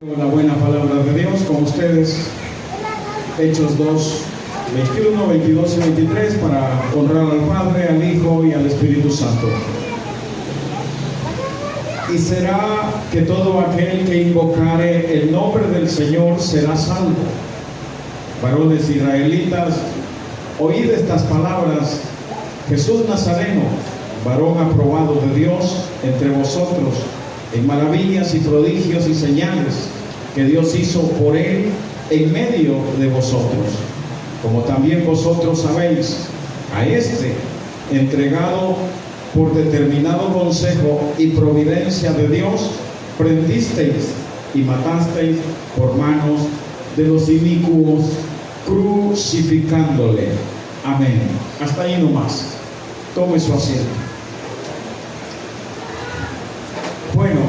La buena palabra de Dios con ustedes, Hechos 2, 21, 22 y 23, para honrar al Padre, al Hijo y al Espíritu Santo. Y será que todo aquel que invocare el nombre del Señor será salvo. Varones israelitas, oíd estas palabras: Jesús Nazareno, varón aprobado de Dios entre vosotros, en maravillas y prodigios y señales que Dios hizo por él en medio de vosotros, como también vosotros sabéis. A este, entregado por determinado consejo y providencia de Dios, prendisteis y matasteis por manos de los inicuos, crucificándole. Amén. Hasta ahí nomás. Tome su asiento. Bueno,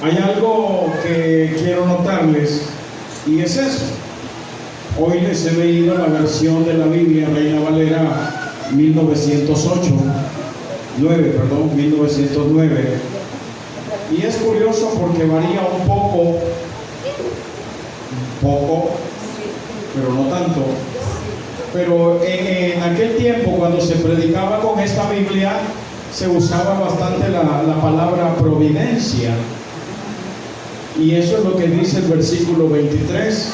hay algo que quiero notarles, y es eso. Hoy les he leído la versión de la Biblia Reina Valera 1909, y es curioso porque varía un poco, pero no tanto. Pero en aquel tiempo, cuando se predicaba con esta Biblia, se usaba bastante la palabra providencia, y eso es lo que dice el versículo 23.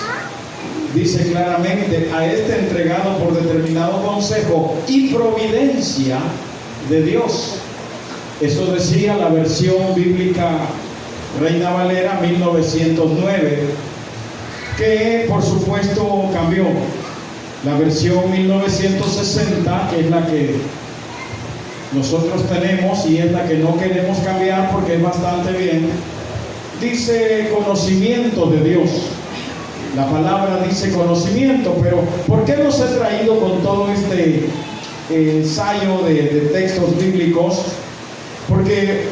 Dice claramente: a este entregado por determinado consejo y providencia de Dios. Eso decía la versión bíblica Reina Valera 1909, que por supuesto cambió. La versión 1960, que es la que nosotros tenemos y es la que no queremos cambiar porque es bastante bien, dice conocimiento de Dios. La palabra dice conocimiento, pero ¿por qué los he traído con todo este ensayo de textos bíblicos? Porque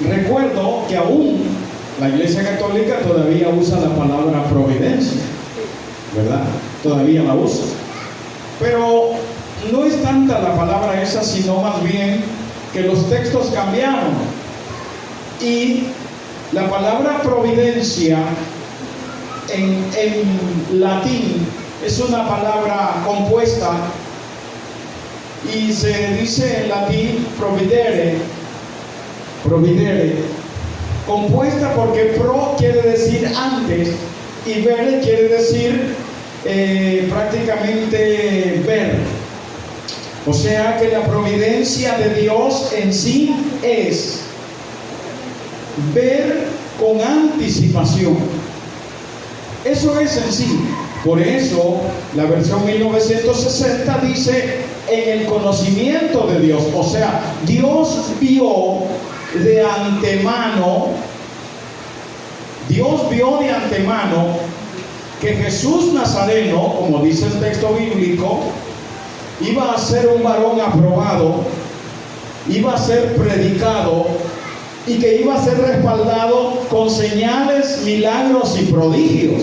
recuerdo que aún la Iglesia Católica todavía usa la palabra providencia, ¿verdad? Todavía la usa. Pero no es tanta la palabra esa, sino más bien que los textos cambiaron. Y la palabra providencia en latín es una palabra compuesta, y se dice en latín providere, compuesta porque pro quiere decir antes y vere quiere decir prácticamente ver. O sea que la providencia de Dios en sí es ver con anticipación. Eso es en sí. Por eso la versión 1960 dice en el conocimiento de Dios. O sea, Dios vio de antemano que Jesús Nazareno, como dice el texto bíblico, iba a ser un varón aprobado, iba a ser predicado, y que iba a ser respaldado con señales, milagros y prodigios.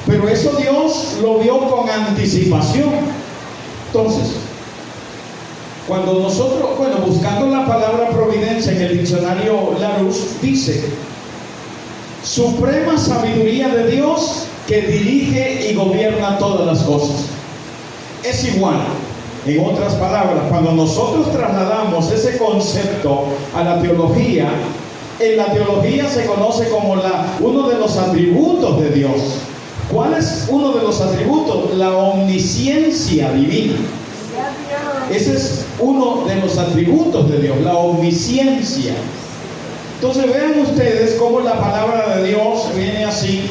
Pero eso Dios lo vio con anticipación. Entonces, cuando nosotros, buscando la palabra providencia en el diccionario Larousse, dice: suprema sabiduría de Dios que dirige y gobierna todas las cosas. Es igual. En otras palabras, cuando nosotros trasladamos ese concepto a la teología, en la teología se conoce como uno de los atributos de Dios. ¿Cuál es uno de los atributos? La omnisciencia divina. Ese es uno de los atributos de Dios, la omnisciencia. Entonces vean ustedes cómo la palabra de Dios viene así.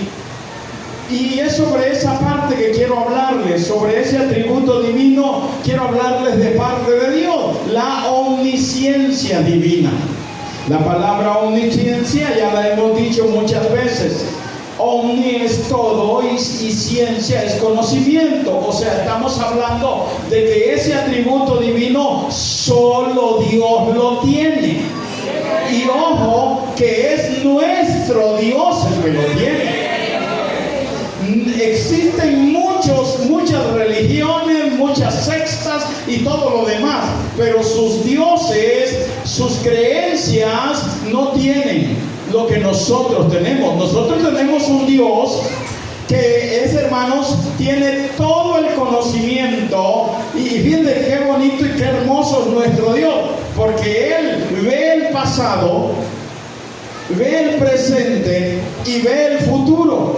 Y es sobre esa parte que quiero hablarles, sobre ese atributo divino. Quiero hablarles de parte de Dios, la omnisciencia divina. La palabra omnisciencia ya la hemos dicho muchas veces. Omni es todo y ciencia es conocimiento. O sea, estamos hablando de que ese atributo divino solo Dios lo tiene. Y ojo, que es nuestro Dios el que lo tiene. Existen muchas religiones, muchas sectas y todo lo demás, pero sus dioses, sus creencias no tienen lo que nosotros tenemos. Nosotros tenemos un Dios que es, hermanos, tiene todo el conocimiento. Y fíjense qué bonito y qué hermoso es nuestro Dios, porque Él ve el pasado, ve el presente y ve el futuro.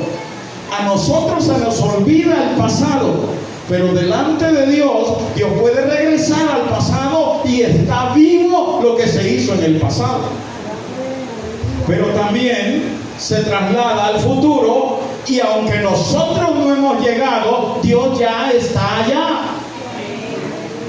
A nosotros se nos olvida el pasado, pero delante de Dios, Dios puede regresar al pasado y está vivo lo que se hizo en el pasado. Pero también se traslada al futuro, y aunque nosotros no hemos llegado, Dios ya está allá.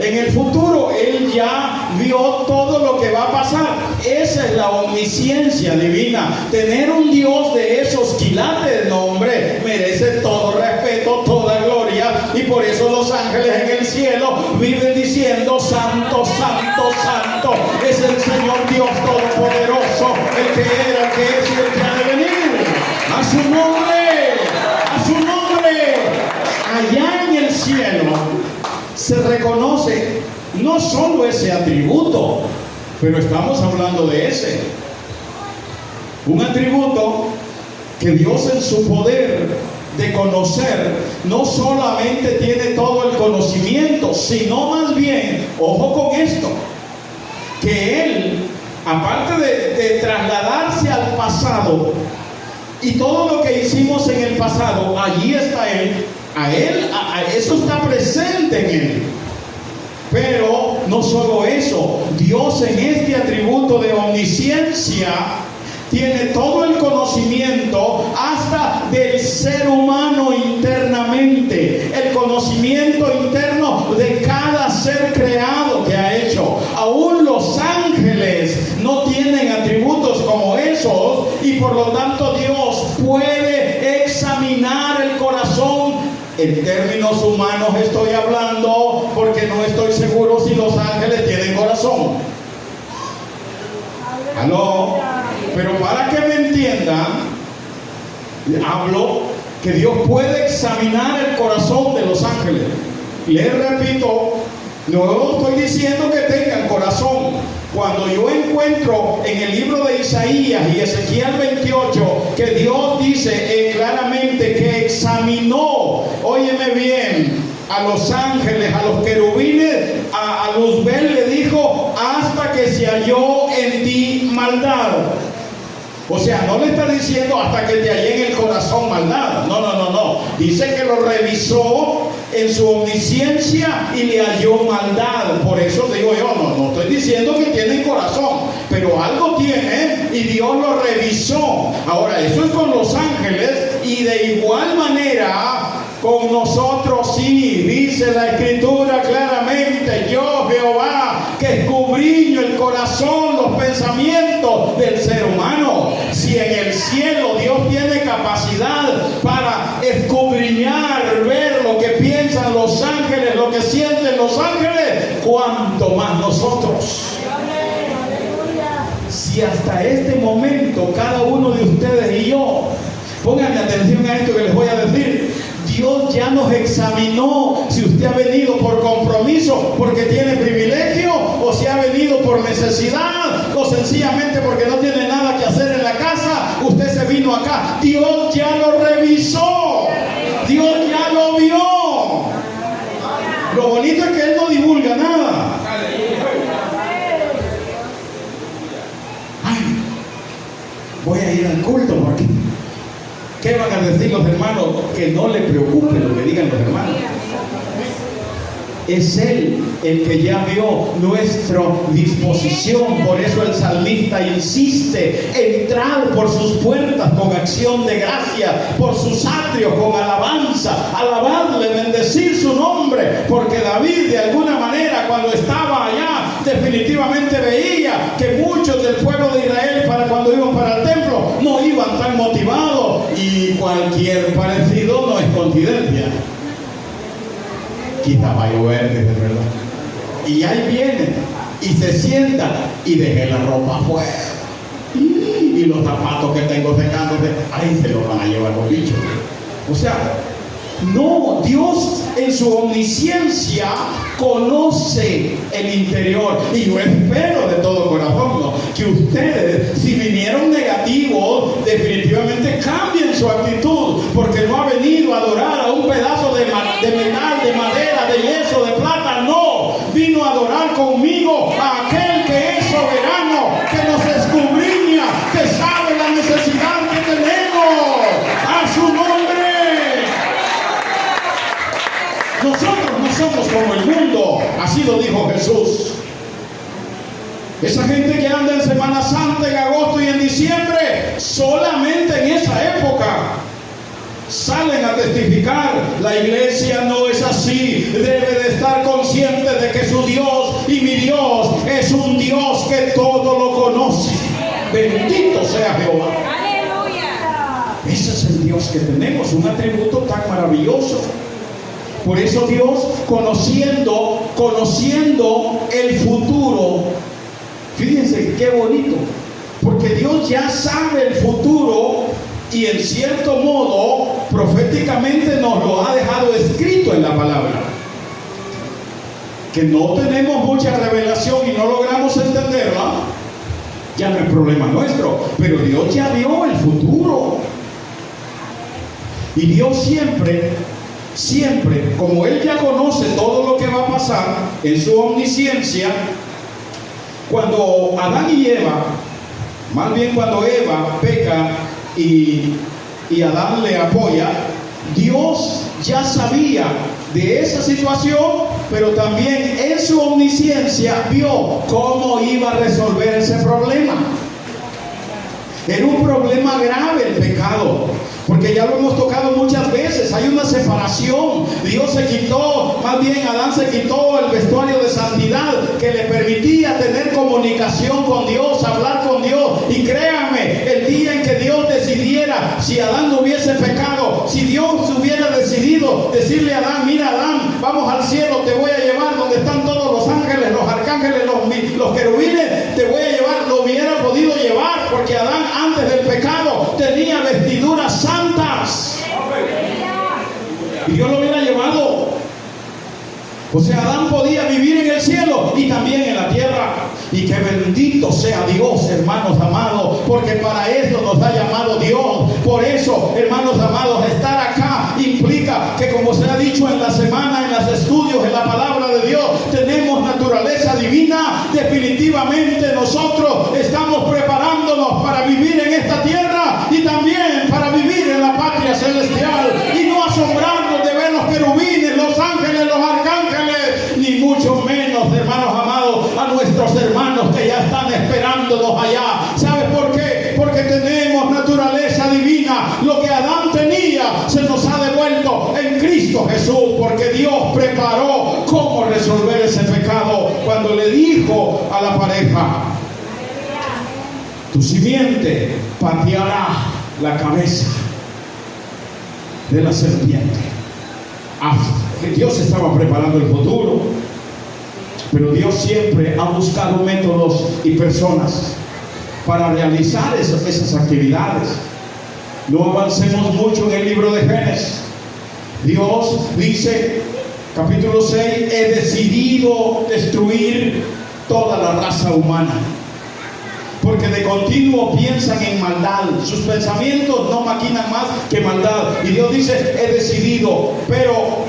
En el futuro, Él ya vio todo lo que va a pasar. Esa es la omnisciencia divina. Tener un Dios de esos quilates, no, hombre, merece todo respeto, toda gloria. Y por eso los ángeles en el cielo viven diciendo: Santo, Santo, Santo es el Señor Dios Todopoderoso, el que era, el que es y el que ha de venir. A su nombre, a su nombre. Allá en el cielo se reconoce no solo ese atributo, pero estamos hablando de ese. Un atributo que Dios, en su poder de conocer, no solamente tiene todo el conocimiento, sino más bien, ojo con esto, que Él, aparte de trasladarse al pasado y todo lo que hicimos en el pasado, allí está Él. Eso está presente en Él. Pero no solo eso, Dios, en este atributo de omnisciencia, tiene todo el conocimiento hasta del ser humano internamente, el conocimiento interno de cada ser creado que ha hecho. Aún los ángeles no tienen atributos como esos, y por lo tanto Dios puede examinar el corazón. En términos humanos estoy hablando, porque no estoy seguro si los ángeles tienen corazón. ¿Aló? Pero para que me entiendan, hablo que Dios puede examinar el corazón de los ángeles. Les repito, no estoy diciendo que tengan corazón. Cuando yo encuentro en el libro de Isaías y Ezequiel 28 que Dios dice claramente que examinó, óyeme bien, a los ángeles, a los querubines, a Luzbel le dijo: hasta que se halló en ti maldad. O sea, no le está diciendo hasta que te hallé en el corazón maldad. No. Dice que lo revisó en su omnisciencia y le halló maldad. Por eso digo yo, no estoy diciendo que tienen corazón, pero algo tienen y Dios lo revisó. Ahora, eso es con los ángeles, y de igual manera con nosotros sí. Dice la Escritura claramente: yo, Jehová, que escudriño el corazón, los pensamientos del ser humano. Si en el cielo Dios tiene capacidad para escudriñar, ver lo que piensan los ángeles, lo que sienten los ángeles, ¿cuánto más nosotros? Si hasta este momento cada uno de ustedes y yo, pónganme atención a esto que les voy a decir, Dios ya nos examinó si usted ha venido por compromiso porque tiene privilegio, o si ha venido por necesidad, o sencillamente porque no tiene nada que hacer en la casa, usted se vino acá. Dios ya lo revisó, Dios ya lo vio. Lo bonito es que Él no divulga nada. Ay, voy a ir al culto porque ¿qué van a decir los hermanos? Que no le preocupe lo que digan los hermanos. Es Él el que ya vio nuestra disposición. Por eso el salmista insiste: entrar por sus puertas con acción de gracia, por sus atrios con alabanza, alabarle, bendecir su nombre. Porque David, de alguna manera, cuando estaba allá, definitivamente veía que muchos del pueblo de Israel, para cuando iban para el templo, no iban tan motivados, y cualquier parecido no es coincidencia. Quizá va a llover, de verdad. Y ahí vienen y se sientan y dejé la ropa afuera. Y los zapatos que tengo secándose, ahí se los van a llevar los bichos. O sea, no, Dios en su omnisciencia conoce el interior. Y yo espero de todo corazón, ¿no? que ustedes, si vinieron negativos, definitivamente cambien su actitud, porque no ha venido a adorar a un pedazo de metal, de madera, de yeso, de plata. No, vino a adorar conmigo a aquel que es soberano, que nos escudriña, que sabe la necesidad que tenemos. A su nombre. Nosotros no somos como el mundo, así lo dijo Jesús. Esa gente que anda en Semana Santa, en agosto y en diciembre, solamente en esa época salen a testificar. La iglesia no es así. Debe de estar consciente de que su Dios y mi Dios es un Dios que todo lo conoce. Bendito sea Jehová. ¡Aleluya! Ese es el Dios que tenemos, un atributo tan maravilloso. Por eso Dios, conociendo el futuro, fíjense qué bonito, porque Dios ya sabe el futuro y en cierto modo proféticamente nos lo ha dejado escrito en la palabra. Que no tenemos mucha revelación y no logramos entenderla, ya no es problema nuestro, pero Dios ya vio el futuro. Y Dios siempre, como Él ya conoce todo lo que va a pasar en su omnisciencia, cuando Adán y Eva, más bien cuando Eva peca y Adán le apoya, Dios ya sabía de esa situación, pero también en su omnisciencia vio cómo iba a resolver ese problema. Era un problema grave el pecado, porque ya lo hemos tocado muchas veces. Hay una separación. Dios se quitó, más bien Adán se quitó el vestuario de santidad que le permitía tener comunicación con Dios, hablar con Dios. Y créanme, el día en que Dios decidiera, si Adán no hubiese pecado, si Dios hubiera decidido decirle a Adán: mira Adán, vamos al cielo, te voy a llevar donde están todos los ángeles, los arcángeles, los querubines, te voy a llevar, lo hubiera podido llevar, porque Adán antes del pecado tenía vestiduras santas y Dios lo hubiera llevado. O sea, Adán podía vivir en el cielo y también en la tierra. Y que bendito sea Dios, hermanos amados, porque para eso nos ha llamado Dios. Por eso, hermanos amados, estar acá implica que, como se ha dicho en la semana, en los estudios, en la palabra de Dios, tenemos naturaleza divina. Definitivamente nosotros estamos preparándonos para vivir en esta tierra y también para vivir en la patria celestial, y no asombrarnos de ver los querubines, los ángeles, los arcángeles, ni mucho menos, hermanos amados, a nuestros hermanos que ya están esperándonos allá. ¿Sabes por qué? Porque tenemos naturaleza divina. Lo que Adán tenía se nos ha devuelto en Cristo Jesús, porque Dios preparó cómo resolver ese pecado cuando le dijo a la pareja: tu simiente pateará la cabeza de la serpiente. Dios estaba preparando el futuro, pero Dios siempre ha buscado métodos y personas para realizar esas actividades. No avancemos mucho en el libro de Génesis. Dios dice, capítulo 6, he decidido destruir toda la raza humana, porque de continuo piensan en maldad. Sus pensamientos no maquinan más que maldad. Y Dios dice, he decidido, pero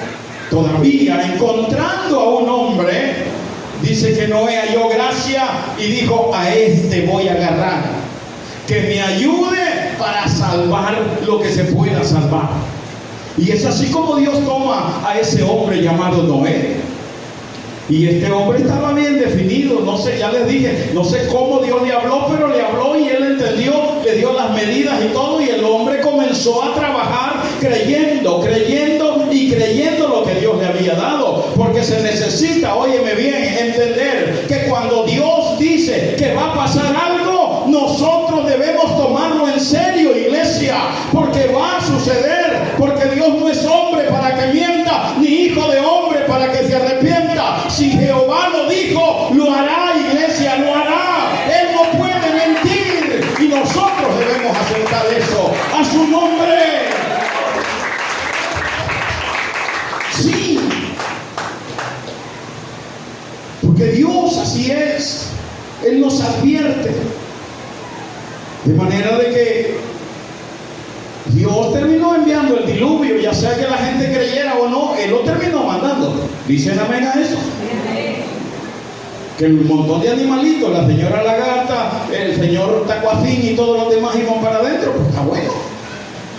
todavía encontrando a un hombre, dice que Noé halló gracia y dijo: a este voy a agarrar, que me ayude para salvar lo que se pueda salvar. Y es así como Dios toma a ese hombre llamado Noé. Y este hombre estaba bien definido. No sé, ya les dije, no sé cómo Dios le habló, pero le habló y él entendió, le dio las medidas y todo, y el hombre comenzó a trabajar creyendo lo que Dios le había dado. Porque se necesita, óyeme bien, entender que cuando Dios dice que va a pasar algo, nosotros debemos tomarlo en serio, iglesia, porque va a suceder, porque Dios no es hombre para que mienta, ni hijo de hombre para que se arrepienta. Si Jehová lo dijo, lo hará, iglesia, lo hará. Él no puede mentir y nosotros debemos aceptar eso. A su nombre. Sí, porque Dios así es. Él nos advierte. De manera de que Dios terminó enviando el diluvio, ya sea que la gente creyera o no, Él lo terminó mandando. ¿Dicen amén a eso? Que un montón de animalitos, la señora lagarta, el señor tacuacín y todos los demás iban para adentro, pues está bueno.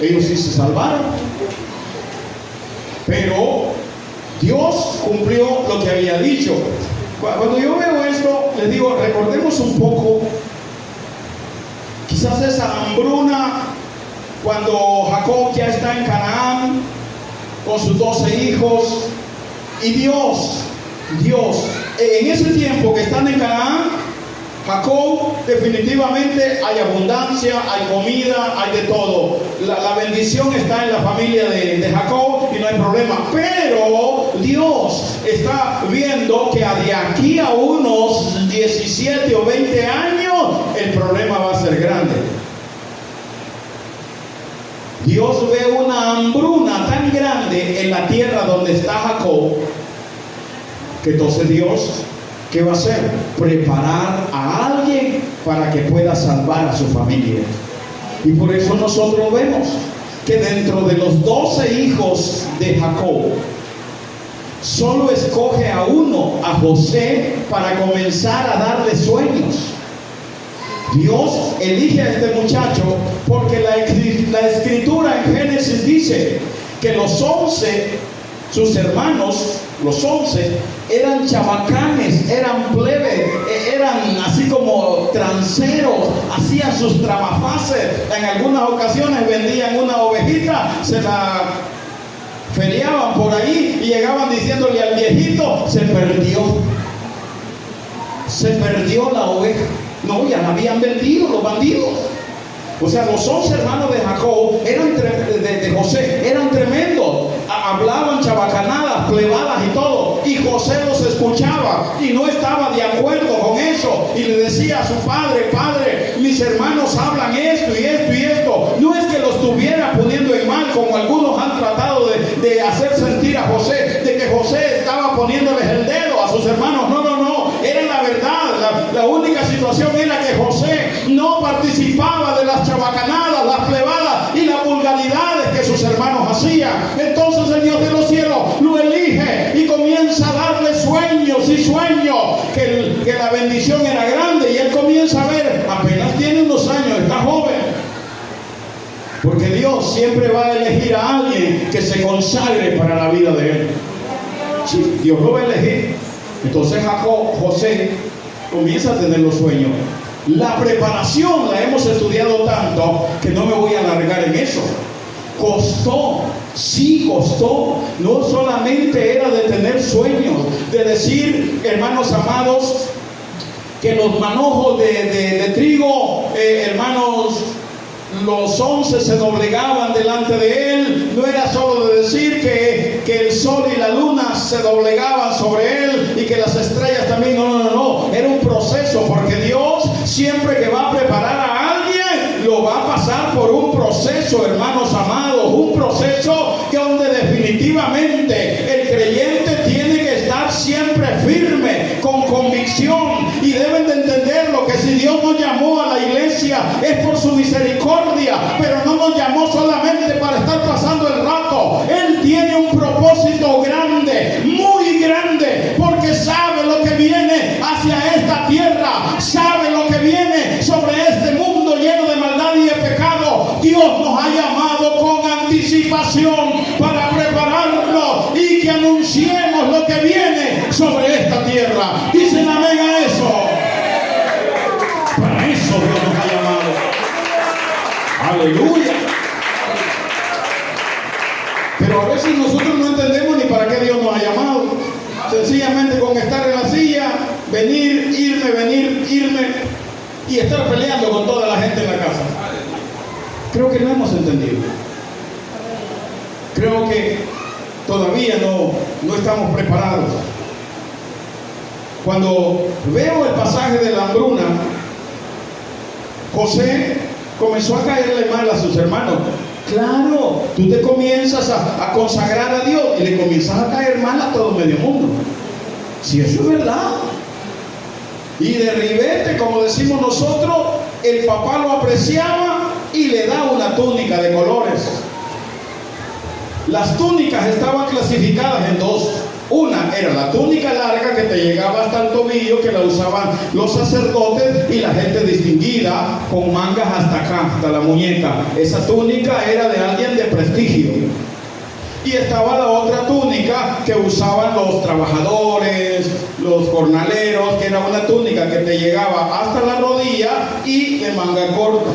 Ellos sí se salvaron. Pero Dios cumplió lo que había dicho. Cuando yo veo esto, les digo, recordemos un poco, quizás esa hambruna, cuando Jacob ya está en Canaán, con sus 12 hijos, y Dios, en ese tiempo que están en Canaán, Jacob, definitivamente hay abundancia, hay comida, hay de todo. La bendición está en la familia de Jacob y no hay problema. Pero Dios está viendo que de aquí a unos 17 o 20 años, el problema va a ser grande. Dios ve una hambruna tan grande en la tierra donde está Jacob, que entonces Dios, ¿qué va a hacer? Preparar a alguien para que pueda salvar a su familia. Y por eso nosotros vemos que dentro de los 12 hijos de Jacob, solo escoge a uno, a José, para comenzar a darle sueños. Dios elige a este muchacho porque la escritura en Génesis dice que los 11, sus hermanos, los 11, eran chabacanes, eran plebes, eran así como transeros, hacían sus tramafaces. En algunas ocasiones vendían una ovejita, se la feriaban por ahí y llegaban diciéndole al viejito: se perdió la oveja. No, ya la habían vendido los bandidos. O sea, los 11 hermanos de Jacob, de José, eran tremendos. Hablaban chabacanadas, plebadas y todo. Y José los escuchaba y no estaba de acuerdo con eso. Y le decía a su padre: padre, mis hermanos hablan esto y esto y esto. No es que lo estuviera poniendo en mal, como algunos han tratado de hacer sentir a José, de que José estaba poniéndoles el dedo a sus hermanos. No. Era la verdad. La única situación era que José no participaba de las chabacanadas, las plebadas y las vulgaridades que sus hermanos hacían. Entonces el Dios de los cielos lo elige y comienza a darle sueños y sueños, que la bendición era grande, y él comienza a ver, apenas tiene unos años, está joven. Porque Dios siempre va a elegir a alguien que se consagre para la vida de él. Sí, Dios lo va a elegir. Entonces José comienza a tener los sueños. La preparación la hemos estudiado tanto que no me voy a alargar en eso. Costó. No solamente era de tener sueños, de decir, hermanos amados, que los manojos de trigo, hermanos, los 11 se doblegaban delante de él. No era solo de decir que el sol y la luna se doblegaban sobre él y que las estrellas también. No. Era un proceso, porque Dios, siempre que va a preparar a alguien, lo va a pasar por un proceso, hermanos amados. Un proceso que donde definitivamente el creyente tiene que estar siempre firme, con convicción. Y deben de entenderlo, que si Dios nos llamó a la iglesia es por su misericordia, pero no nos llamó solamente para estar pasando el rato. Él tiene un propósito grande, muy grande, porque sabe lo que viene hacia esta tierra, sabe lo que viene sobre este mundo lleno de maldad y de pecado. Dios nos ha llamado con anticipación para prepararnos y que anunciemos lo que viene sobre esta tierra. Dicen amén a eso. Para eso Dios nos ha llamado. Aleluya. Pero a veces nosotros no entendemos ni para qué Dios nos ha llamado. Sencillamente con estar en la silla, venir, irme y estar peleando con toda la gente en la casa. Creo que no hemos entendido. Creo que todavía no estamos preparados. Cuando veo el pasaje de la hambruna, José comenzó a caerle mal a sus hermanos. Claro, tú te comienzas a consagrar a Dios y le comienzas a caer mal a todo medio mundo. Si eso es verdad. Y de ribete, como decimos nosotros, el papá lo apreciaba y le da una túnica de colores. Las túnicas estaban clasificadas en dos. Una era la túnica larga que te llegaba hasta el tobillo, que la usaban los sacerdotes y la gente distinguida, con mangas hasta acá, hasta la muñeca. Esa túnica era de alguien de prestigio. Y estaba la otra túnica que usaban los trabajadores, los jornaleros, que era una túnica que te llegaba hasta la rodilla y de manga corta.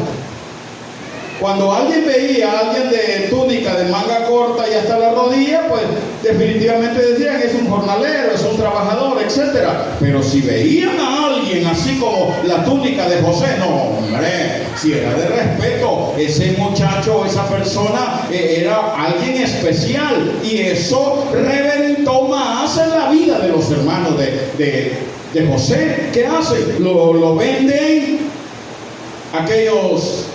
Cuando alguien veía a alguien de túnica de manga corta y hasta la rodilla, pues definitivamente decían es un jornalero, es un trabajador, etc. Pero si veían a alguien así como la túnica de José, no, hombre, si era de respeto, ese muchacho, esa persona era alguien especial, y eso reventó más en la vida de los hermanos de José. ¿Qué hacen? Lo venden, aquellos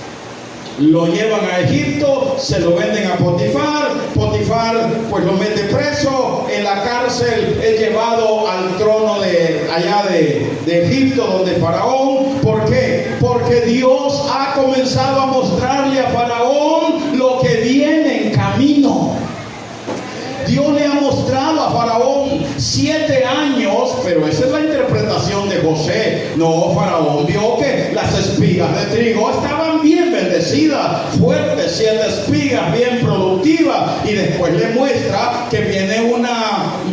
lo llevan a Egipto, se lo venden a Potifar. Potifar pues lo mete preso, en la cárcel es llevado al trono de allá de Egipto, donde Faraón. ¿Por qué? Porque Dios ha comenzado a mostrarle a Faraón lo que viene en camino. Dios le ha mostrado a Faraón 7 años, pero esa es la interpretación de José. No, Faraón vio que las espigas de trigo estaban bien bendecidas, fuertes, 7 espigas bien productivas, y después le muestra que viene un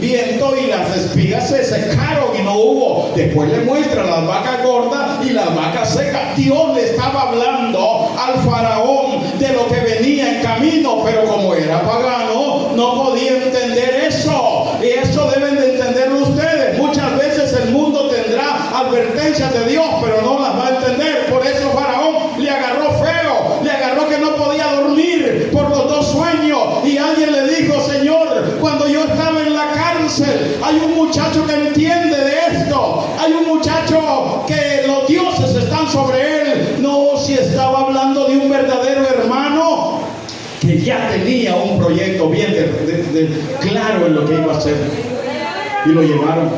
viento y las espigas se secaron y no hubo. Después le muestra las vacas gordas y las vacas secas. Dios le estaba hablando al Faraón de lo que venía en camino, pero como era pagano, no podía entender eso. Y eso deben de entenderlo ustedes. Muchas veces el mundo tendrá advertencias de Dios, pero no las va a entender. Por eso Faraón le agarró feo, le agarró que no podía dormir por los 2 sueños. Y alguien le dijo: Señor, cuando yo estaba en la cárcel, hay un muchacho que entiende de esto, hay un muchacho que los dioses están sobre él. No, si estaba hablando de un verdadero hermano que ya tenía un proyecto bien claro en lo que iba a hacer. Y lo llevaron.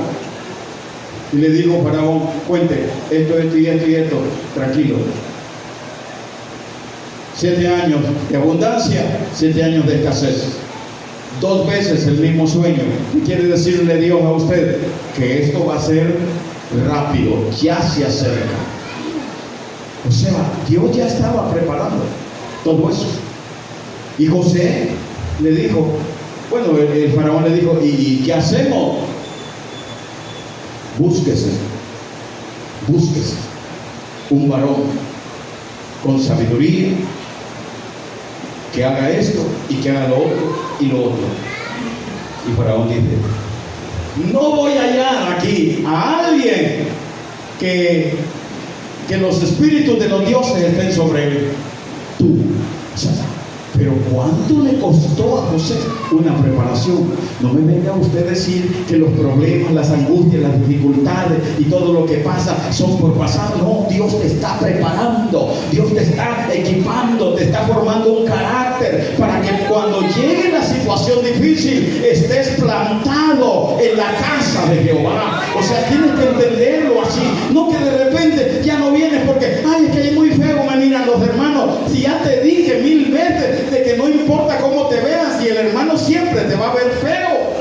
Y le dijo Faraón: cuente, esto y esto. Tranquilo. 7 años de abundancia, 7 años de escasez. 2 veces el mismo sueño. ¿Qué quiere decirle Dios a usted? Que esto va a ser rápido, ya se acerca. O sea, Dios ya estaba preparando todo eso. Y José le dijo, bueno, el faraón le dijo: ¿y qué hacemos? Búsquese un varón con sabiduría, que haga esto y que haga lo otro y lo otro. Y Faraón dice: no voy a hallar aquí a alguien que los espíritus de los dioses estén sobre él. Tú, pero ¿cuánto le costó a José una preparación? No me venga usted a decir que los problemas, las angustias, las dificultades y todo lo que pasa son por pasado. No, Dios te está preparando, Dios te está equipando, te está formando un carácter para que cuando llegue la situación difícil estés plantado en la casa de Jehová. O sea, tienes que entenderlo así, no que de repente ya no vienes porque, ay, es que es muy feo me miran los hermanos. Si ya te dije 1000 veces de que no importa cómo te veas, y el hermano siempre te va a ver feo.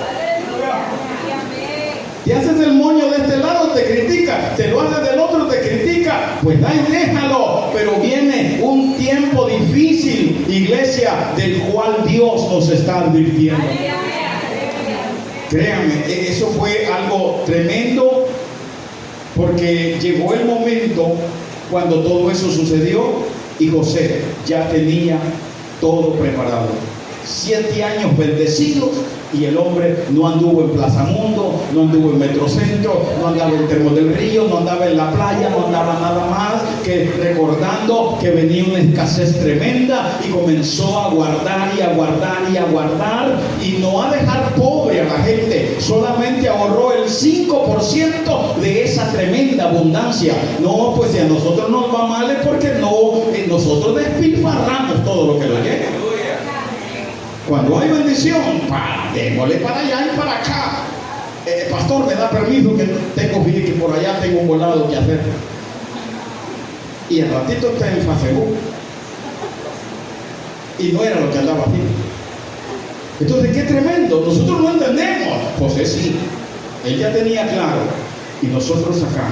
Te haces el moño de este lado, te critica, te lo haces del otro, te critica. Pues ahí déjalo, pero viene un tiempo difícil, iglesia, del cual Dios nos está advirtiendo. Créanme, eso fue algo tremendo, porque llegó el momento cuando todo eso sucedió y José ya tenía todo preparado. 7 años bendecidos, y el hombre no anduvo en Plaza Mundo, no anduvo en Metrocentro, no andaba en Termos del Río, no andaba en la playa, no andaba nada más que recordando que venía una escasez tremenda, y comenzó a guardar y a guardar y a guardar, y no a dejar pobre a la gente, solamente ahorró el 5% de esa tremenda abundancia. No, pues si a nosotros nos va mal es porque nosotros despilfarramos todo lo que nos llega. Cuando hay bendición, démosle para allá y para acá. Pastor, me da permiso que tengo que por allá tengo un volado que hacer. y al ratito está en Facebook. Y no era lo que andaba haciendo. Entonces, qué tremendo. Nosotros no entendemos. José sí. Él ya tenía claro. Y nosotros acá.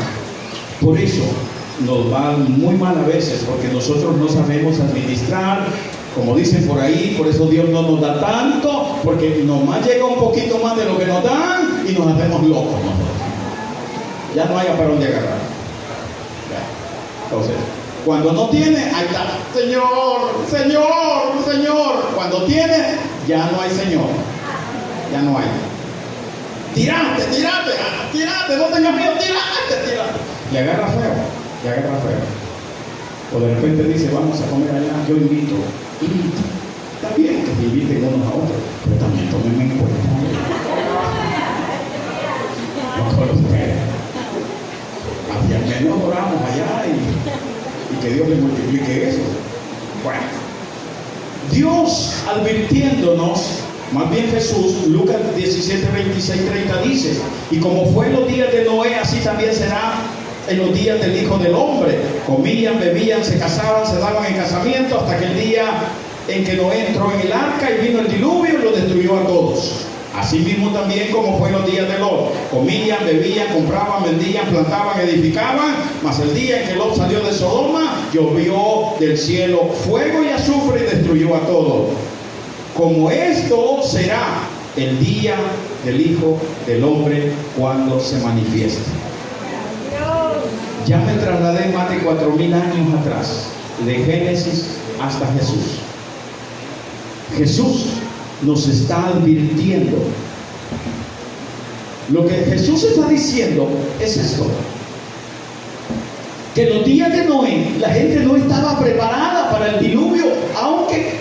Por eso nos va muy mal a veces, porque nosotros no sabemos administrar, como dicen por ahí. Por eso Dios no nos da tanto, porque nomás llega un poquito más de lo que nos dan y nos hacemos locos nosotros. Ya no hay para dónde agarrar. Entonces, cuando no tiene, ahí está, Señor, Señor, Señor. Cuando tiene, ya no hay Señor. Ya no hay. Tírate, tírate, tírate, no tengas miedo, tírate, tírate. Le agarra feo, le agarra feo. O de repente dice, vamos a comer allá, yo invito. Y está bien que se inviten unos a otros, pero también tómenme en cuenta. No con ustedes. Hacia al menos oramos allá y que Dios le multiplique eso. Bueno, Dios advirtiéndonos, más bien Jesús, Lucas 17, 26, 30 dice, y como fue en los días de Noé, así también será en los días del Hijo del Hombre. Comían, bebían, se casaban, se daban en casamiento, hasta que el día en que Noé entró en el arca y vino el diluvio y lo destruyó a todos. Asimismo también como fue en los días de Lot. Comían, bebían, compraban, vendían, plantaban, edificaban. Mas el día en que Lot salió de Sodoma, llovió del cielo fuego y azufre y destruyó a todos. Como esto será el día del Hijo del Hombre cuando se manifieste. Ya me trasladé más de 4,000 años atrás, de Génesis hasta Jesús. Jesús nos está advirtiendo. Lo que Jesús está diciendo es esto: que en los días de Noé la gente no estaba preparada para el diluvio, aunque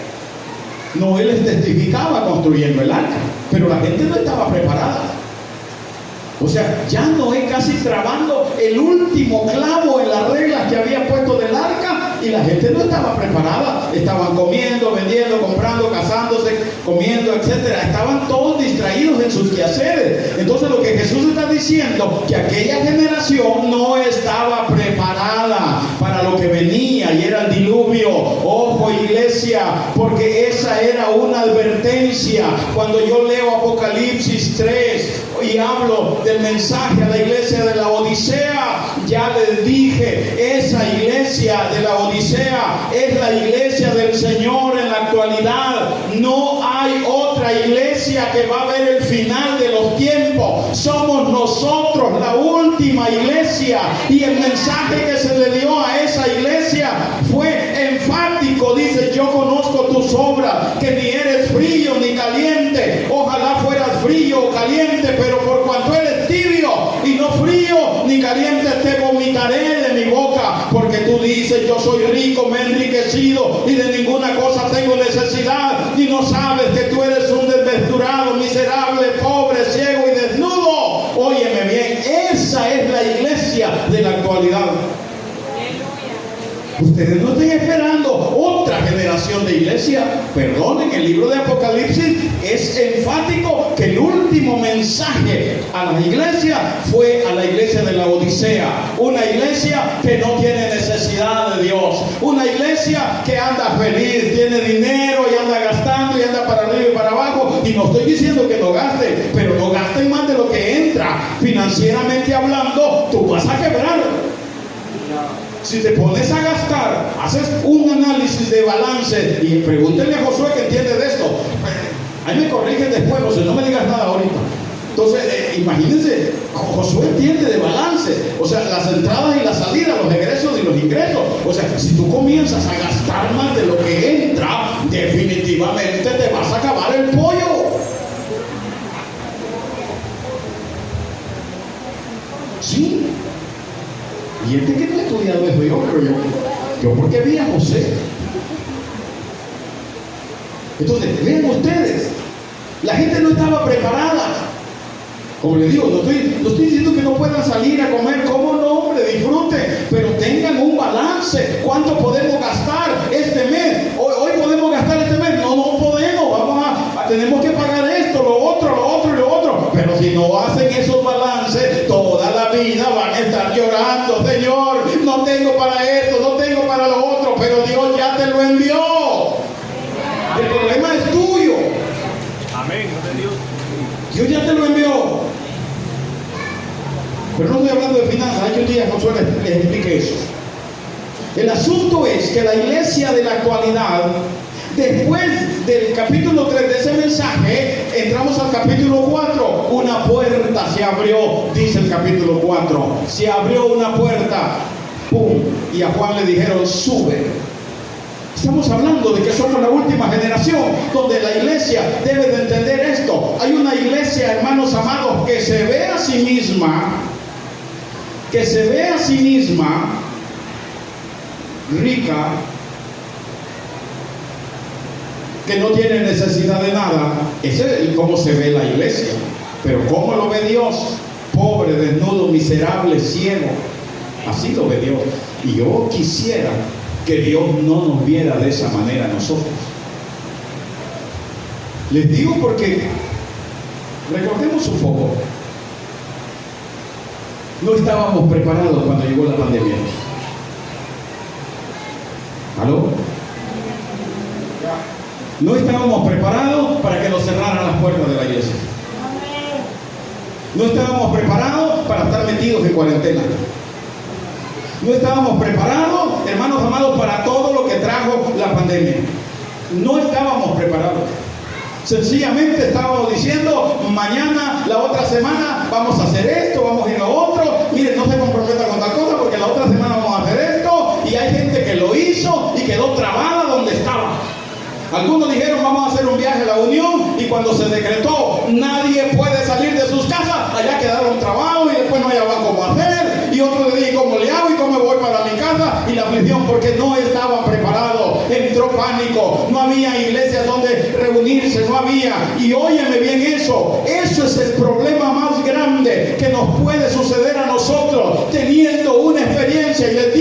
Noé les testificaba construyendo el arca, pero la gente no estaba preparada. O sea, ya Noé casi trabando el último clavo en las reglas que había puesto del arca, y la gente no estaba preparada. Estaban comiendo, vendiendo, comprando, casándose, comiendo, etcétera. Estaban todos distraídos en sus quehaceres. Entonces lo que Jesús está diciendo, que aquella generación no estaba preparada para lo que venía, y era el diluvio. Ojo, iglesia, porque esa era una advertencia. Cuando yo leo Apocalipsis 3 y hablo del mensaje a la iglesia de la Odisea, ya les dije, esa iglesia de la Odisea es la iglesia del Señor en la actualidad. No hay otra iglesia que va a ver el final de los tiempos. Somos nosotros la última iglesia, y el mensaje que se le dio a esa iglesia fue enfático. Dice, yo conozco tus obras, que ni eres frío ni caliente. Ojalá fueras frío o caliente, pero por cuanto eres tibio y no frío ni caliente, te vomitaré de mi boca. Porque tú dices, yo soy rico, me he enriquecido y de ninguna cosa tengo necesidad, y no sabes que tú eres un desventurado, miserable, pobre, ciego y desnudo. Óyeme bien, esa es la iglesia de la actualidad. Ustedes no estén esperando otra generación de iglesia. Perdonen, el libro de Apocalipsis es enfático que el último mensaje a la iglesia fue a la iglesia de la Odisea. Una iglesia que no tiene necesidad de Dios. Una iglesia que anda feliz, tiene dinero y anda gastando y anda para arriba y para abajo. Y no estoy diciendo que no gasten, pero no gasten más de lo que entra. Financieramente hablando, tú vas a quebrar. Si te pones a gastar, haces un análisis de balance, y pregúntenle a Josué que entiende de esto. Ahí me corrigen después, José, no me digas nada ahorita. Entonces, imagínense, Josué entiende de balance, o sea, las entradas y las salidas, los egresos y los ingresos. O sea, si tú comienzas a gastar más de lo que entra, definitivamente te vas a acabar el pollo. Sí. Y este que no ha estudiado eso, yo porque vi a José. Entonces, vean ustedes, la gente no estaba preparada. Como les digo, no estoy diciendo que no puedan salir a comer. ¿Cómo no, hombre? Disfruten, pero tengan un balance. ¿Cuánto podemos gastar este mes? Hoy podemos gastar este mes. No podemos. Tenemos que pagar esto, lo otro y lo otro. Pero si no hacen esos balances, toda la vida van a estar llorando. Señor, no tengo para esto, no tengo hablando de finanzas, hay un día Josué les explique eso. El asunto es que la iglesia de la actualidad, después del capítulo 3 de ese mensaje, entramos al capítulo 4. Una puerta se abrió, dice el capítulo 4. Se abrió una puerta, ¡pum! Y a Juan le dijeron, sube. Estamos hablando de que somos la última generación donde la iglesia debe de entender esto. Hay una iglesia, hermanos amados, que se ve a sí misma, rica, que no tiene necesidad de nada. Ese es cómo se ve la iglesia. Pero ¿cómo lo ve Dios? Pobre, desnudo, miserable, ciego. Así lo ve Dios. Y yo quisiera que Dios no nos viera de esa manera a nosotros. Les digo porque recordemos un poco. No estábamos preparados cuando llegó la pandemia. ¿Aló? No estábamos preparados para que nos cerraran las puertas de la iglesia. No estábamos preparados para estar metidos en cuarentena. No estábamos preparados, hermanos amados, para todo lo que trajo la pandemia. No estábamos preparados. Sencillamente estábamos diciendo, mañana, la otra semana, vamos a hacer esto, vamos a ir a otro. Miren, no se comprometa con tal cosa porque la otra semana vamos a hacer esto. Y hay gente que lo hizo y quedó trabada donde estaba. Algunos dijeron, vamos a hacer un viaje a la Unión, y cuando se decretó, nadie puede salir de sus casas, allá quedaron trabados y después no hallaban cómo hacer. Y otros le dije, ¿cómo le hago y cómo me voy para mi casa? Y la aflicción, porque no estaban preparados. Entró pánico, no había iglesias donde reunirse, no había. Y óyeme bien eso es el problema más grande que nos puede suceder a nosotros, teniendo una experiencia. Y les